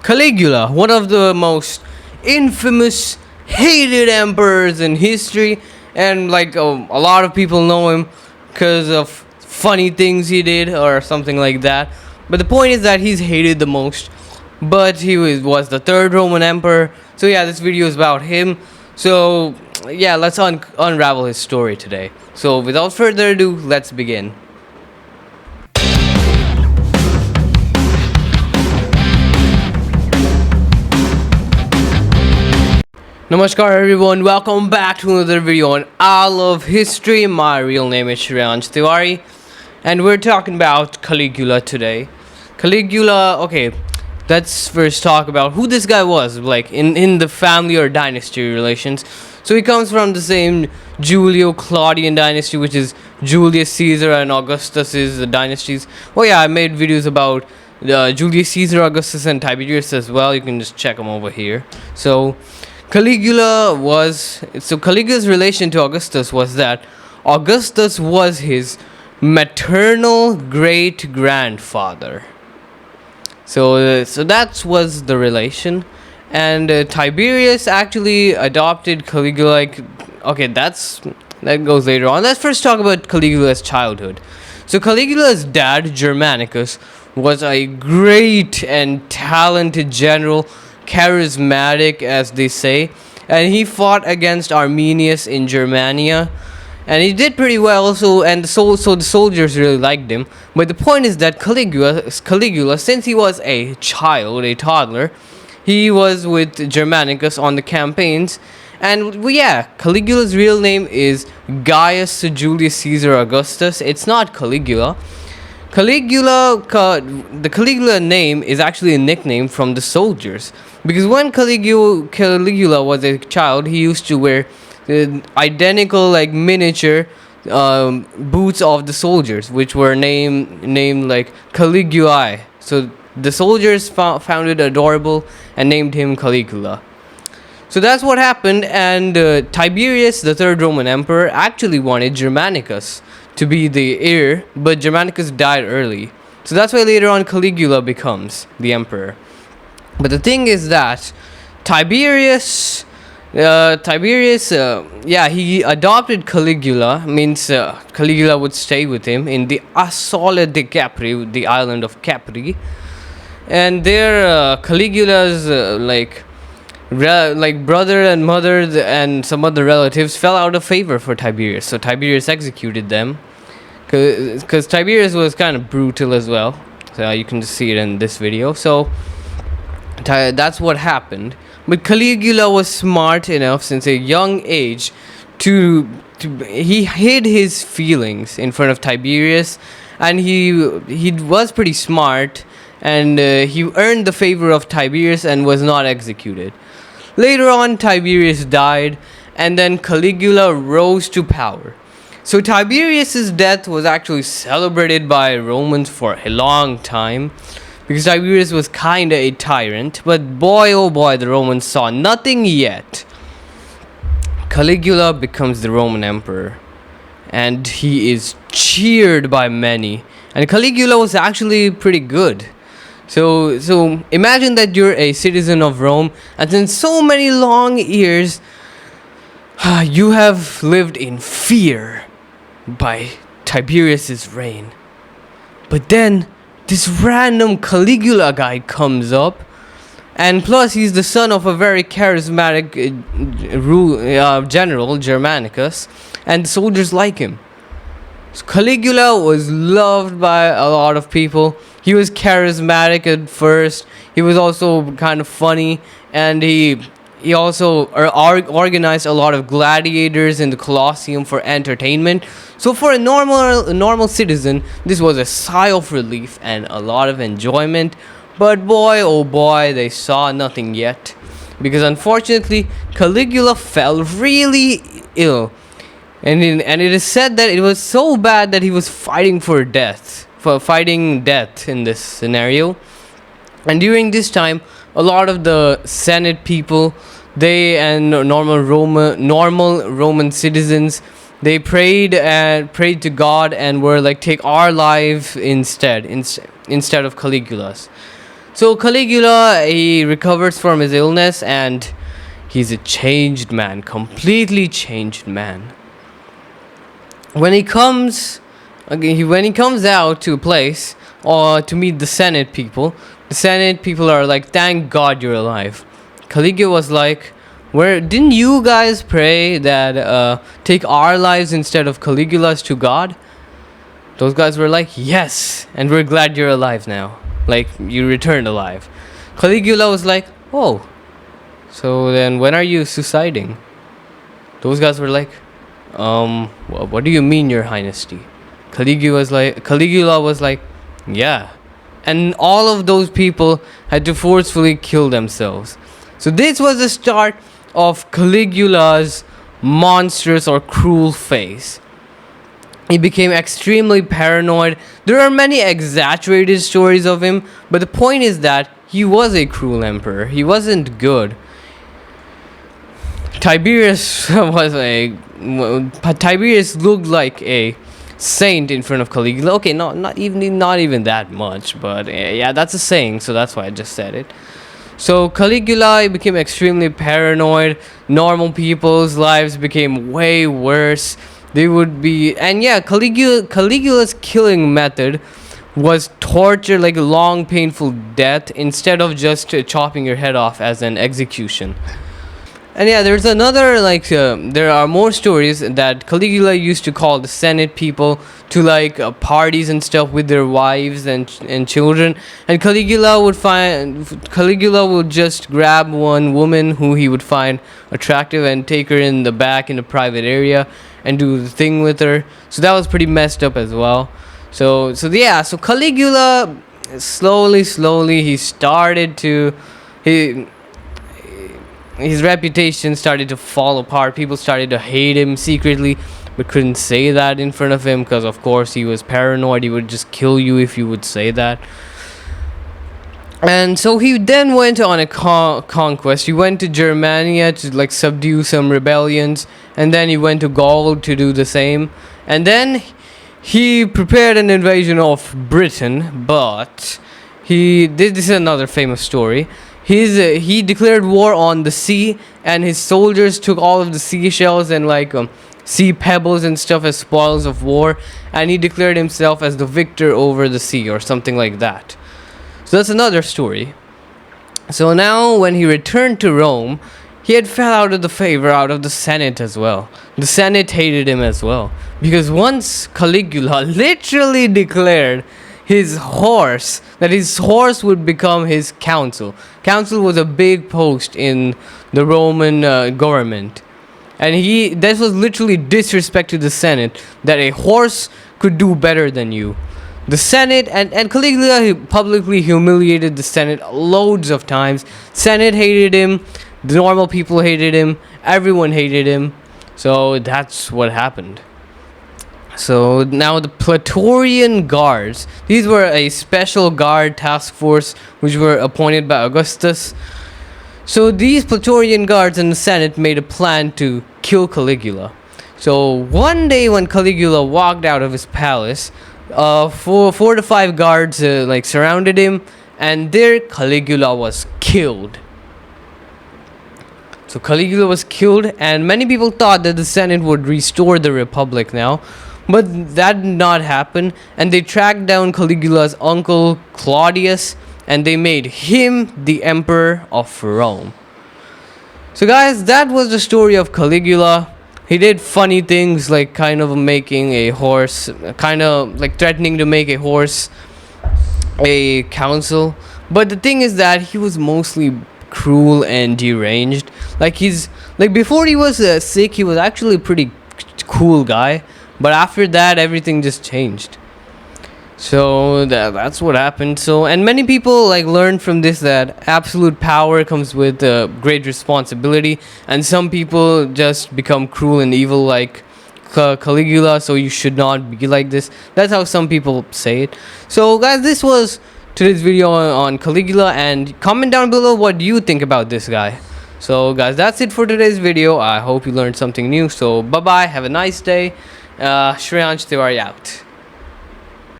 Caligula, one of the most infamous, hated emperors in history, and a lot of people know him because of funny things he did or something like that. But the point is that he's hated the most. But he was the third Roman emperor. So yeah, this video is about him. So yeah, let's unravel his story today. So without further ado, let's begin. Namaskar everyone, welcome back to another video on I Love History. My real name is Shreyansh Tiwari and we're talking about Caligula today. Caligula, okay, let's first talk about who this guy was, like in the family or dynasty relations. So he comes from the same Julio-Claudian dynasty, which is Julius Caesar and Augustus's dynasties. Oh yeah, I made videos about Julius Caesar, Augustus and Tiberius as well. You can just check them over here. Caligula's relation to Augustus was that Augustus was his maternal great grandfather. So that was the relation, and Tiberius actually adopted Caligula. That goes later on. Let's first talk about Caligula's childhood. So Caligula's dad, Germanicus, was a great and talented general, charismatic as they say, and he fought against Arminius in Germania, and he did pretty well. So the soldiers really liked him. But the point is that Caligula, since he was a child, a toddler, he was with Germanicus on the campaigns. And Caligula's real name is Gaius Julius Caesar Augustus. It's not Caligula. The Caligula name is actually a nickname from the soldiers, because when Caligula was a child, he used to wear identical miniature boots of the soldiers, which were named like Caligulae. So the soldiers found it adorable and named him Caligula. So that's what happened, and Tiberius, the third Roman emperor, actually wanted Germanicus to be the heir, but Germanicus died early. So that's why later on Caligula becomes the emperor. But the thing is that Tiberius, he adopted Caligula. Means Caligula would stay with him in the Asole de Capri, the island of Capri, and there Caligula's brother and mother and some other relatives fell out of favor for Tiberius. So Tiberius executed them, because Tiberius was kind of brutal as well. So you can just see it in this video. So that's what happened. But Caligula was smart enough since a young age he hid his feelings in front of Tiberius, and he was pretty smart, and he earned the favor of Tiberius and was not executed. Later on, Tiberius died, and then Caligula rose to power. So Tiberius's death was actually celebrated by Romans for a long time, because Tiberius was kinda a tyrant. But boy oh boy, the Romans saw nothing yet. Caligula becomes the Roman emperor, and he is cheered by many. And Caligula was actually pretty good. So imagine that you're a citizen of Rome, and in so many long years you have lived in fear by Tiberius's reign. But then this random Caligula guy comes up, and plus he's the son of a very charismatic general, Germanicus, and the soldiers like him. So Caligula was loved by a lot of people. He was charismatic at first. He was also kind of funny, and he also organized a lot of gladiators in the Colosseum for entertainment. So for a normal citizen, this was a sigh of relief and a lot of enjoyment. But boy oh boy, they saw nothing yet, because unfortunately Caligula fell really ill, and it is said that it was so bad that he was fighting death in this scenario. And during this time, a lot of the Senate people, and normal Roman citizens, they prayed to God and were like, take our life instead of Caligula's. So Caligula, he recovers from his illness and he's a changed man, completely changed man. When he comes, when he comes out to a place or to meet the Senate people are like, "Thank God you're alive." Caligula was like, "Where didn't you guys pray that take our lives instead of Caligula's to God?" Those guys were like, "Yes, and we're glad you're alive now. Like, you returned alive." Caligula was like, "Oh, so then when are you suiciding?" Those guys were like, what do you mean, Your Highnessy?" Caligula was like, "Yeah." And all of those people had to forcefully kill themselves. So this was the start of Caligula's monstrous or cruel phase. He became extremely paranoid. There are many exaggerated stories of him, but the point is that he was a cruel emperor. He wasn't good. Tiberius looked like a saint in front of Caligula. Okay, not even that much, but yeah, that's a saying, so that's why I just said it. So Caligula became extremely paranoid. Normal people's lives became way worse. They would be, and yeah, Caligula's killing method was torture, like a long, painful death, instead of just chopping your head off as an execution. And yeah, there's another, there are more stories that Caligula used to call the Senate people to parties and stuff with their wives and children. And Caligula would just grab one woman who he would find attractive and take her in the back in a private area and do the thing with her. So that was pretty messed up as well. So Caligula slowly he started to his reputation started to fall apart. People started to hate him secretly, but couldn't say that in front of him because, of course, he was paranoid. He would just kill you if you would say that. And so he then went on a conquest. He went to Germania to subdue some rebellions, and then he went to Gaul to do the same. And then he prepared an invasion of Britain, but this is another famous story. He declared war on the sea, and his soldiers took all of the seashells and sea pebbles and stuff as spoils of war, and he declared himself as the victor over the sea or something like that. So that's another story. So now when he returned to Rome, he had fell out of the favor out of the Senate as well. The Senate hated him as well, because once Caligula literally declared his horse would become his consul. Consul was a big post in the Roman government, and this was literally disrespect to the Senate, that a horse could do better than you. The Senate and Caligula publicly humiliated the Senate loads of times. Senate hated him, the normal people hated him, everyone hated him. So that's what happened. So now the Praetorian Guards, these were a special guard task force which were appointed by Augustus. So these Praetorian Guards in the Senate made a plan to kill Caligula. So one day when Caligula walked out of his palace, 4 to 5 guards surrounded him, and there Caligula was killed. So Caligula was killed, and many people thought that the Senate would restore the Republic now. But that did not happen, and they tracked down Caligula's uncle Claudius, and they made him the emperor of Rome. So guys, that was the story of Caligula. He did funny things like making a horse, threatening to make a horse a consul. But the thing is that he was mostly cruel and deranged. Before he was sick, he was actually a pretty cool guy. But after that, everything just changed. So that's what happened. And many people learned from this that absolute power comes with great responsibility, and some people just become cruel and evil like Caligula. So you should not be like this. That's how some people say it. So guys, this was today's video on Caligula, and comment down below what you think about this guy. So guys, that's it for today's video. I hope you learned something new. So bye bye, have a nice day. Shreyansh Tiwari out.